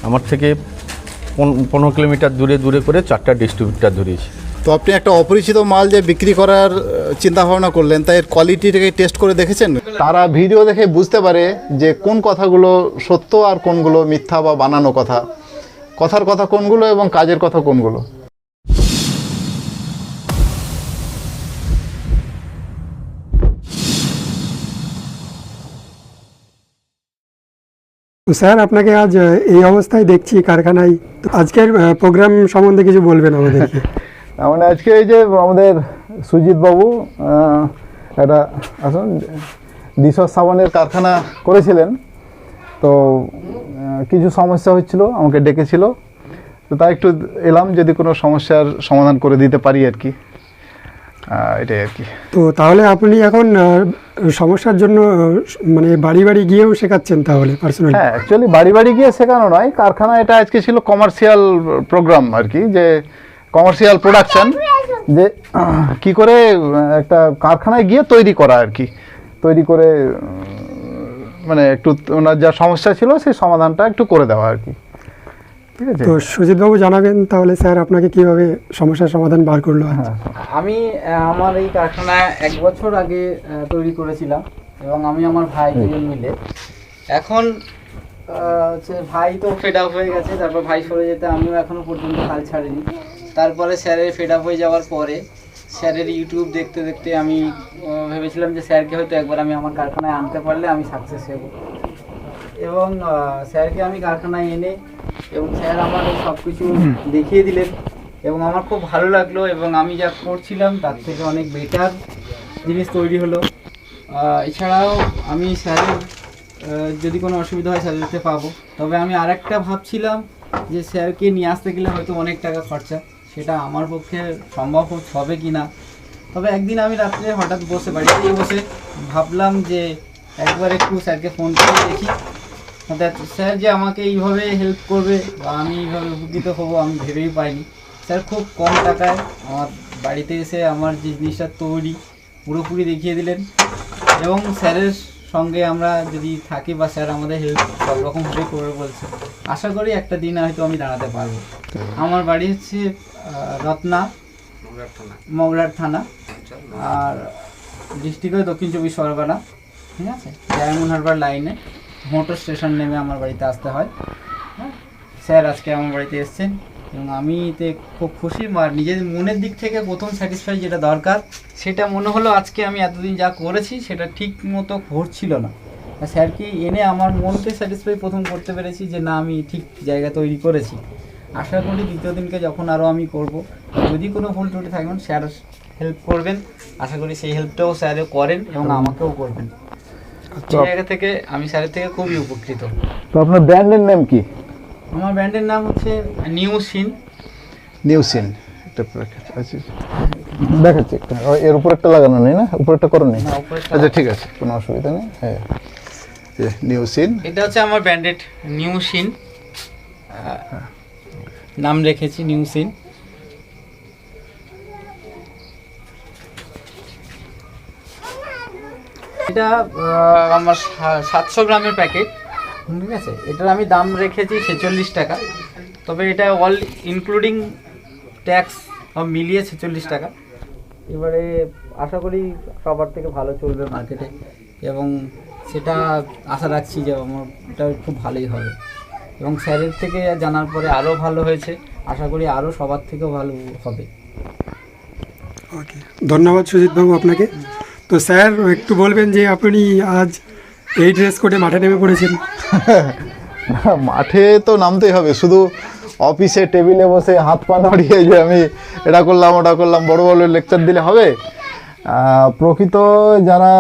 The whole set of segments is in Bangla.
আমার থেকে 15 কিলোমিটার দূরে দূরে করে 4টা ডিস্ট্রিবিউটার ধরিয়েছি। তো আপনি একটা অপরিচিত মাল যে বিক্রি করার চিন্তা ভাবনা করলেন, তাই এর কোয়ালিটিটাকে টেস্ট করে দেখেছেন? তারা ভিডিও দেখে বুঝতে পারে যে কোন কথাগুলো সত্য আর কোনগুলো মিথ্যা বা বানানো কথা, কথার কথা কোনগুলো এবং কাজের কথা কোনগুলো। স্যার, আপনাকে আজ এই অবস্থায় দেখছি কারখানায়। তো আজকের প্রোগ্রাম সম্বন্ধে কিছু বলবেন আমাদেরকে? মানে আজকে এই যে আমাদের সুজিত বাবু একটা আসুন ডিশওয়াশ সাবানের কারখানা করেছিলেন, তো কিছু সমস্যা হচ্ছিল, আমাকে ডেকেছিল, তো তাই একটু এলাম যদি কোনো সমস্যার সমাধান করে দিতে পারি আর কি, এটাই আর কি। তো তাহলে আপনি এখন সমস্যার জন্য মানে বাড়ি বাড়ি গিয়েও শেখাচ্ছেন তাহলে পার্সোনালি? হ্যাঁ, অ্যাকচুয়ালি বাড়ি বাড়ি গিয়ে শেখানো নয়, কারখানা এটা আজকে ছিল কমার্শিয়াল প্রোগ্রাম আর কি, যে কমার্শিয়াল প্রোডাকশন, যে কি করে একটা কারখানায় গিয়ে তৈরি করা আর কি, তৈরি করে মানে একটু ওনার যা সমস্যা ছিল সেই সমাধানটা একটু করে দেওয়া আর কি। ঠিক আছে, তো সুজিতবাবু জানাবেন তাহলে স্যার আপনাকে কীভাবে সমস্যার সমাধান বার করলো? আমি আমার এই কারখানা 1 বছর আগে তৈরি করেছিলাম, এবং আমি আমার ভাই দুজন মিলে। এখন হচ্ছে ভাই তো ফেড আপ হয়ে গেছে, তারপর ভাই সরে যেতে আমিও এখনও পর্যন্ত হাল ছাড়িনি। তারপরে স্যারের ফেড আপ হয়ে যাওয়ার পরে স্যারের ইউটিউব দেখতে দেখতে আমি ভেবেছিলাম যে স্যারকে হয়তো একবার আমি আমার কারখানায় আনতে পারলে আমি সাকসেস হব। এবং স্যারকে আমি কারখানায় এনে এবং স্যার আমার সব কিছু দেখিয়ে দিলেন, এবং আমার খুব ভালো লাগলো, এবং আমি যা করছিলাম তার থেকে অনেক বেটার জিনিস তৈরি হলো। এছাড়াও আমি স্যারের যদি কোনো অসুবিধা হয় স্যারের কাছে পাবো। তবে আমি আরেকটা ভাবছিলাম যে স্যারকে নিয়ে আসতে গেলে হয়তো অনেক টাকা খরচা, সেটা আমার পক্ষে সম্ভব হবে কি না। তবে একদিন আমি রাত্রে হঠাৎ বাড়িতেই বসে ভাবলাম যে একবার একটু স্যারকে ফোন করে দেখি, স্যার যে আমাকে এইভাবে হেল্প করবে বা আমি এইভাবে উপকৃত হবো আমি ভেবেই পাইনি। স্যার খুব কম টাকায় আমার বাড়িতে এসে আমার যে জিনিসটা তৈরি পুরোপুরি দেখিয়ে দিলেন, এবং স্যারের সঙ্গে আমরা যদি থাকি বা স্যার আমাদের হেল্প সব রকমভাবে করবে বলছে, আশা করি একটা দিন হয়তো আমি দাঁড়াতে পারবো। আমার বাড়ি হচ্ছে রত্না, মগরাট থানা, আর ডিস্ট্রিক্ট হয় দক্ষিণ 24 পরগনা। ঠিক আছে, ডায়মন্ড হারবার লাইনে মোটর স্টেশন নেমে আমার বাড়িতে আসতে হয়। হ্যাঁ, স্যার আজকে আমার বাড়িতে এসেছেন এবং আমি এতে খুব খুশি। আর নিজের মনের দিক থেকে প্রথম স্যাটিসফাই যেটা দরকার সেটা মনে হলো, আজকে আমি এতদিন যা করেছি সেটা ঠিক মতো ঘটছিল না। স্যারকে এনে আমার মনকে স্যাটিসফাই প্রথম করতে পেরেছি যে না, আমি ঠিক জায়গা তৈরি করেছি। আশা করি দ্বিতীয় দিনকে যখন আরও আমি করব, যদি কোনো ভুল ত্রুটি থাকবেন স্যার হেল্প করবেন, আশা করি সেই হেল্পটাও স্যারও করেন এবং আমাকেও করবেন। সেই জায়গা থেকে আমি স্যারের থেকে খুবই উপকৃত। তো আপনার ব্র্যান্ডের নাম কি? আমার ব্র্যান্ডের নাম হচ্ছে নিউ সিন। নিউ সিন, এটা দেখাচ্ছি, এর উপর একটা লাগানো নেই না, উপরেরটা করো নেই? আচ্ছা ঠিক আছে, কোনো অসুবিধা নেই। হ্যাঁ, নিউ সিন, এটা হচ্ছে আমার ব্র্যান্ডেড নিউ সিন, নাম রেখেছি নিউ সিন। এটা আমার 700 গ্রামের প্যাকেট। ঠিক আছে, এটার আমি দাম রেখেছি 46 টাকা, তবে এটা অল ইনক্লুডিং ট্যাক্স সব মিলিয়ে 46 টাকা। এবারে আশা করি সবার থেকে ভালো চলবে মার্কেটে, এবং সেটা আশা রাখছি যে আমার এটা খুব ভালোই হবে। এবং স্যারের থেকে জানার পরে আরও ভালো হয়েছে, আশা করি আরও সবার থেকেও ভালো হবে। ওকে, ধন্যবাদ সুজিতবাবু আপনাকে। তো স্যার একটু বলবেন যে আপনি আজ এই ড্রেস কোডে মাঠে নেমে পড়েছেন? মাঠে তো নামতেই হবে, শুধু অফিসে টেবিলে বসে হাত পা নাড়িয়ে যে আমি এটা করলাম ওটা করলাম বড় বড় লেকচার দিলে হবে? প্রকৃত যারা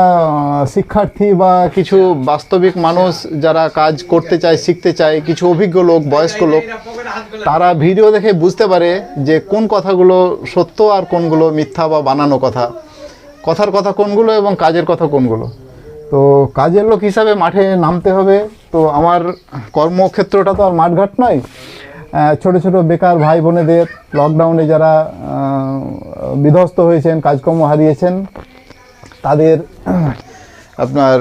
শিক্ষার্থী বা কিছু বাস্তবিক মানুষ যারা কাজ করতে চায়, শিখতে চায়, কিছু অভিজ্ঞ লোক, বয়স্ক লোক, তারা ভিডিও দেখে বুঝতে পারে যে কোন কথাগুলো সত্য আর কোনগুলো মিথ্যা বা বানানো কথা, কথার কথা কোনগুলো এবং কাজের কথা কোনগুলো। তো কাজের লোক হিসাবে মাঠে নামতে হবে। তো আমার কর্মক্ষেত্রটা তো আর মাঠঘাট নয়, ছোট ছোট বেকার ভাই বোনেদের, লকডাউনে যারা বিধ্বস্ত হয়েছেন, কাজকর্ম হারিয়েছেন, তাদের আপনার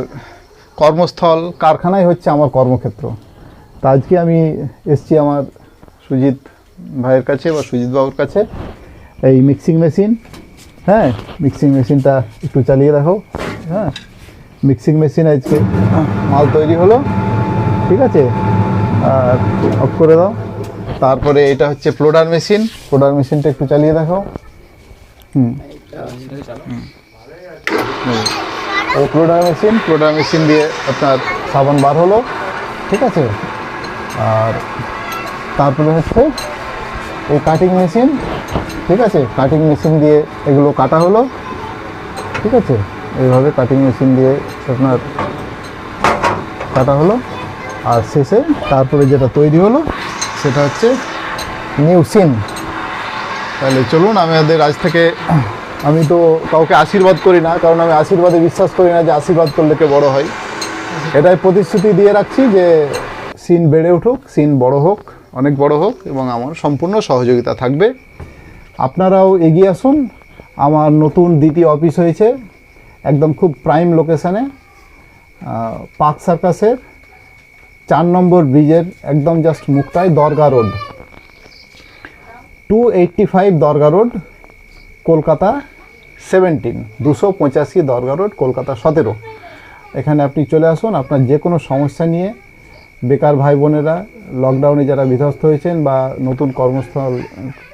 কর্মস্থল কারখানাই হচ্ছে আমার কর্মক্ষেত্র। তা আজকে আমি এসছি আমার সুজিত ভাইয়ের কাছে বা সুজিত বাবুর কাছে, এই মিক্সিং মেশিন। হ্যাঁ, মিক্সিং মেশিনটা একটু চালিয়ে রাখো। হ্যাঁ, মিক্সিং মেশিন আজকে মাল তৈরি হলো, ঠিক আছে। আর অফ করে দাও। তারপরে এটা হচ্ছে প্লোডার মেশিন, প্লোডার মেশিনটা একটু চালিয়ে দেখো। এই প্লোডার মেশিন দিয়ে আপনার সাবান বার হলো, ঠিক আছে। আর তারপরে হচ্ছে এই কাটিং মেশিন, ঠিক আছে। কাটিং মেশিন দিয়ে এগুলো কাটা হলো, ঠিক আছে। এইভাবে কাটিং মেশিন দিয়ে আপনার কাটা হলো। আর শেষে তারপরে যেটা তৈরি হলো সেটা হচ্ছে নিউ সিন। তাহলে চলুন, আমাদের আজ থেকে, আমি তো কাউকে আশীর্বাদ করি না, কারণ আমি আশীর্বাদে বিশ্বাস করি না যে আশীর্বাদ করলে কে বড় হয়। এটাই প্রতিশ্রুতি দিয়ে রাখছি যে সিন বেড়ে উঠুক, সিন বড় হোক, অনেক বড় হোক, এবং আমার সম্পূর্ণ সহযোগিতা থাকবে। আপনারাও এগিয়ে আসুন। আমার নতুন দ্বিতীয় অফিস হয়েছে একদম খুব প্রাইম লোকেশানে, পার্ক সার্কাসের 4 নম্বর ব্রিজের একদম জাস্ট মুখটায়, দরগা রোড, 285 দরগা রোড, কলকাতা 17, 285 দরগা রোড, কলকাতা 17। এখানে আপনি চলে আসুন। আপনার যে কোনো সমস্যা নিয়ে, বেকার ভাই বোনেরা, লকডাউনে যারা বিধ্বস্ত হয়েছেন বা নতুন কর্মস্থল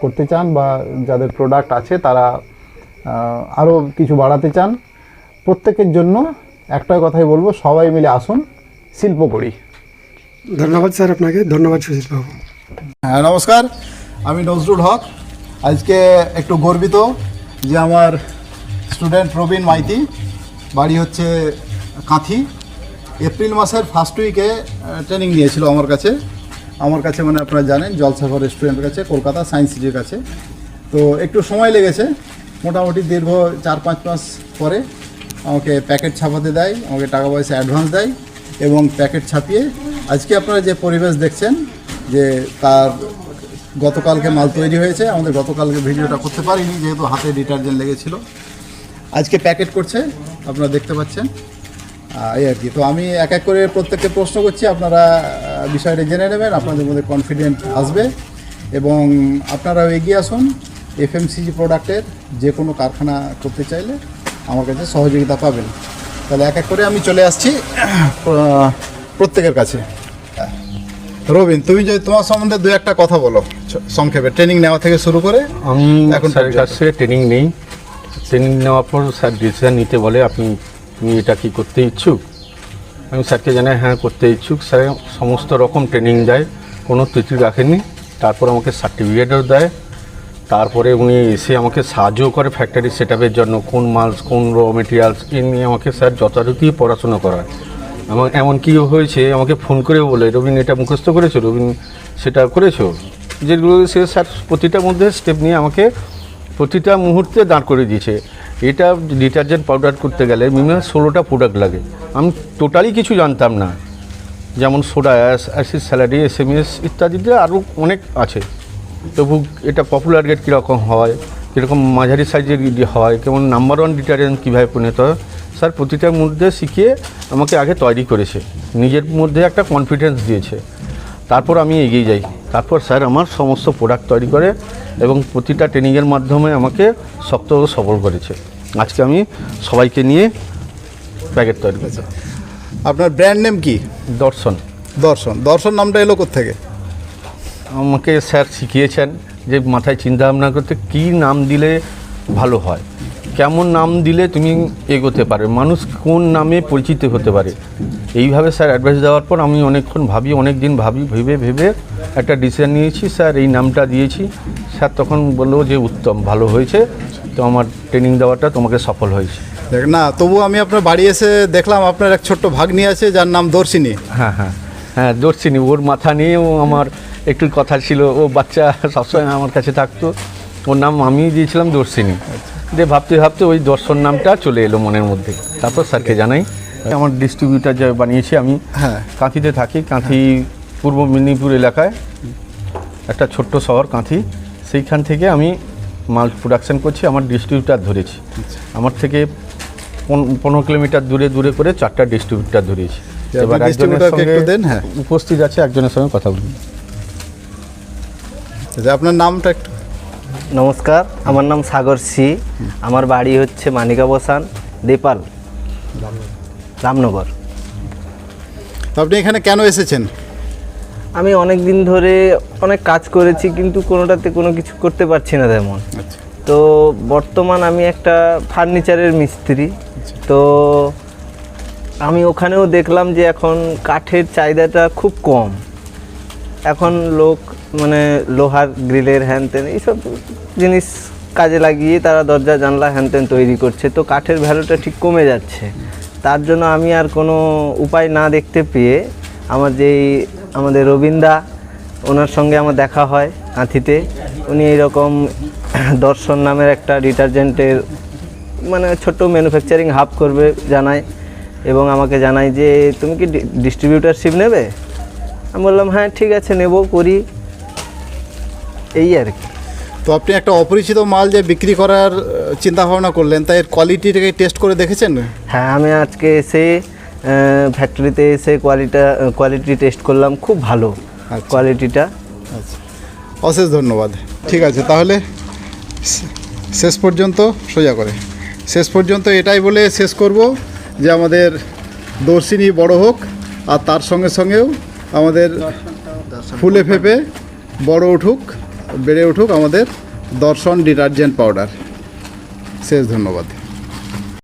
করতে চান, বা যাদের প্রোডাক্ট আছে তারা আরও কিছু বাড়াতে চান, প্রত্যেকের জন্য একটা কথাই বলবো, সবাই মিলে আসুন, শিল্প করি। ধন্যবাদ স্যার আপনাকে, ধন্যবাদ সুজিত বাবু। হ্যাঁ, নমস্কার, আমি নজরুল হক। আজকে একটু গর্বিত যে আমার স্টুডেন্ট প্রবীণ মাইতি, বাড়ি হচ্ছে কাঁথি, এপ্রিল মাসের ফার্স্ট উইকে ট্রেনিং নিয়েছিল আমার কাছে মানে আপনারা জানেন জলসাঘর রেস্টুরেন্টের কাছে, কলকাতা সায়েন্স সিটির কাছে। তো একটু সময় লেগেছে, মোটামুটি দীর্ঘ 4-5 মাস পরে আমাকে প্যাকেট ছাপাতে দেয়, আমাকে টাকা পয়সা অ্যাডভান্স দেয়, এবং প্যাকেট ছাপিয়ে আজকে আপনারা যে পরিবেশ দেখছেন, যে তার গতকালকে মাল তৈরি হয়েছে। আমাদের গতকালকে ভিডিওটা করতে পারিনি যেহেতু হাতে ডিটারজেন্ট লেগেছিল। আজকে প্যাকেট করছে, আপনারা দেখতে পাচ্ছেন, এই আর কি। তো আমি এক এক করে প্রত্যেককে প্রশ্ন করছি, আপনারা বিষয়টা জেনে নেবেন, আপনাদের মধ্যে কনফিডেন্ট আসবে, এবং আপনারাও এগিয়ে আসুন। এফএমসিজি প্রোডাক্টের যে কোনো কারখানা করতে চাইলে আমার কাছে সহযোগিতা পাবেন। তাহলে এক এক করে আমি চলে আসছি প্রত্যেকের কাছে। রবিন, তুমি যদি তোমার সম্বন্ধে 2-1 কথা বলো সংক্ষেপে, ট্রেনিং নেওয়া থেকে শুরু করে। আমি এখন স্যারের কাছে ট্রেনিং নেই, ট্রেনিং নেওয়ার পর স্যার ডিসিশন নিতে বলে, তুমি এটা কি করতে ইচ্ছুক। আমি স্যারকে জানাই হ্যাঁ করতে ইচ্ছুক। স্যার সমস্ত রকম ট্রেনিং দেয়, কোনো ত্রুটি রাখেনি। তারপর আমাকে সার্টিফিকেটও দেয়। তারপরে উনি এসে আমাকে সাহায্য করে ফ্যাক্টরি সেট আপের জন্য, কোন মাল, কোন র মেটেরিয়ালস, এ নিয়ে আমাকে স্যার যথারীতি পড়াশোনা করায়। আমার এমন কী হয়েছে, আমাকে ফোন করে বলে, রবিন এটা মুখস্থ করেছো, রবিন সেটা করেছো, যেগুলো সে স্যার প্রতিটার মধ্যে স্টেপ নিয়ে আমাকে প্রতিটা মুহূর্তে দাঁড় করে দিয়েছে। এটা ডিটারজেন্ট পাউডার করতে গেলে মিনিমাম 16টা প্রোডাক্ট লাগে, আমি টোটালি কিছু জানতাম না। যেমন soda ash, acid salary, SMS ইত্যাদিতে আরও অনেক আছে। তবু এটা পপুলার গ্রেড কীরকম হয়, কীরকম মাঝারি সাইজের হয়, কেমন নাম্বার 1 ডিটারজেন্ট কীভাবে পরিণত হয়, স্যার প্রতিটার মধ্যে শিখিয়ে আমাকে আগে তৈরি করেছে, নিজের মধ্যে একটা কনফিডেন্স দিয়েছে। তারপর আমি এগিয়ে যাই। তারপর স্যার আমার সমস্ত প্রোডাক্ট তৈরি করে এবং প্রতিটা ট্রেনিংয়ের মাধ্যমে আমাকে শক্ত ও সবল করেছে। আজকে আমি সবাইকে নিয়ে প্যাকেট তৈরি করেছি। আপনার ব্র্যান্ড নেম কি? দর্শন। দর্শন নামটা এলো কোত্থেকে? আমাকে স্যার শিখিয়েছেন যে মাথায় চিন্তা ভাবনা করতে কী নাম দিলে ভালো হয়, কেমন নাম দিলে তুমি এগোতে পারে, মানুষ কোন নামে পরিচিত হতে পারে। এইভাবে স্যার অ্যাডভাইস দেওয়ার পর আমি অনেকক্ষণ ভাবি, অনেক দিন ভেবে একটা ডিসিশন নিয়েছি, স্যার এই নামটা দিয়েছি। স্যার তখন বললো যে উত্তম, ভালো হয়েছে, তো আমার ট্রেনিং দেওয়াটা তোমাকে সফল হয়েছে। দেখ না, তবু আমি আপনার বাড়ি এসে দেখলাম আপনার এক ছোট্ট ভাগ্নি আছে যার নাম দর্শিনী। হ্যাঁ দর্শিনী, ওর মাথা নিয়েও আমার একটু কথা ছিল। ও বাচ্চা সবসময় আমার কাছে থাকতো, ওর নাম আমি দিয়েছিলাম দর্শিনী। দিয়ে ভাবতে ওই দর্শন নামটা চলে এলো মনের মধ্যে। তারপর স্যারকে জানাই। আমার ডিস্ট্রিবিউটার যা বানিয়েছি আমি, কাঁথিতে থাকি, কাঁথি পূর্ব মেদিনীপুর এলাকায় একটা ছোট্ট শহর কাঁথি, সেইখান থেকে আমি মাল প্রোডাকশান করছি। আমার ডিস্ট্রিবিউটার ধরেছি, আমার থেকে 15 কিলোমিটার দূরে করে 4টা ডিস্ট্রিবিউটার ধরেছি। এবার একজনের ডিস্ট্রিবিউটরকে সঙ্গে একটু দেন। হ্যাঁ, উপস্থিত আছে, একজনের সঙ্গে কথা বলুন। আচ্ছা, আপনার নামটা একটু। নমস্কার, আমার নাম সাগর সি। আমার বাড়ি হচ্ছে মানিকাবসান, দেপাল, রামনগর। তো আপনি এখানে কেন এসেছেন? আমি অনেক দিন ধরে অনেক কাজ করেছি, কিন্তু কোনোটাতে কোনো কিছু করতে পারছি না তেমন। আচ্ছা, তো বর্তমান আমি একটা ফার্নিচারের মিস্ত্রি। তো আমি ওখানেও দেখলাম যে এখন কাঠের চাহিদাটা খুব কম। এখন লোক মানে লোহার গ্রিলের হ্যান ত্যান এইসব জিনিস কাজে লাগিয়ে তারা দরজা জানলা হ্যান ত্যান তৈরি করছে। তো কাঠের ভ্যালুটা ঠিক কমে যাচ্ছে। তার জন্য আমি আর কোনো উপায় না দেখতে পেয়ে আমাদের রবীন্দা, ওনার সঙ্গে আমার দেখা হয় হাতিতে। উনি এইরকম দর্শন নামের একটা ডিটারজেন্টের মানে ছোট ম্যানুফ্যাকচারিং হাব করবে জানায়, এবং আমাকে জানায় যে তুমি কি ডিস্ট্রিবিউটারশিপ নেবে। আমি বললাম হ্যাঁ ঠিক আছে, নেব, করি, এই আর কি। তো আপনি একটা অপরিচিত মাল যে বিক্রি করার চিন্তা ভাবনা করলেন, তাই এর কোয়ালিটিটাকে টেস্ট করে দেখেছেন? হ্যাঁ, আমি আজকে এসে ফ্যাক্টরিতে এসে কোয়ালিটি টেস্ট করলাম, খুব ভালো আচ্ছা। কোয়ালিটিটা। আচ্ছা, অশেষ ধন্যবাদ। ঠিক আছে, তাহলে শেষ পর্যন্ত সোজা করে শেষ পর্যন্ত এটাই বলে শেষ করব যে আমাদের দর্শিনী বড় হোক, আর তার সঙ্গে সঙ্গেও আমাদের ফুলে ফেপে বড় উঠুক, বেড়ে উঠুক আমাদের দর্শন ডিটারজেন্ট পাউডার। শেষ, ধন্যবাদ।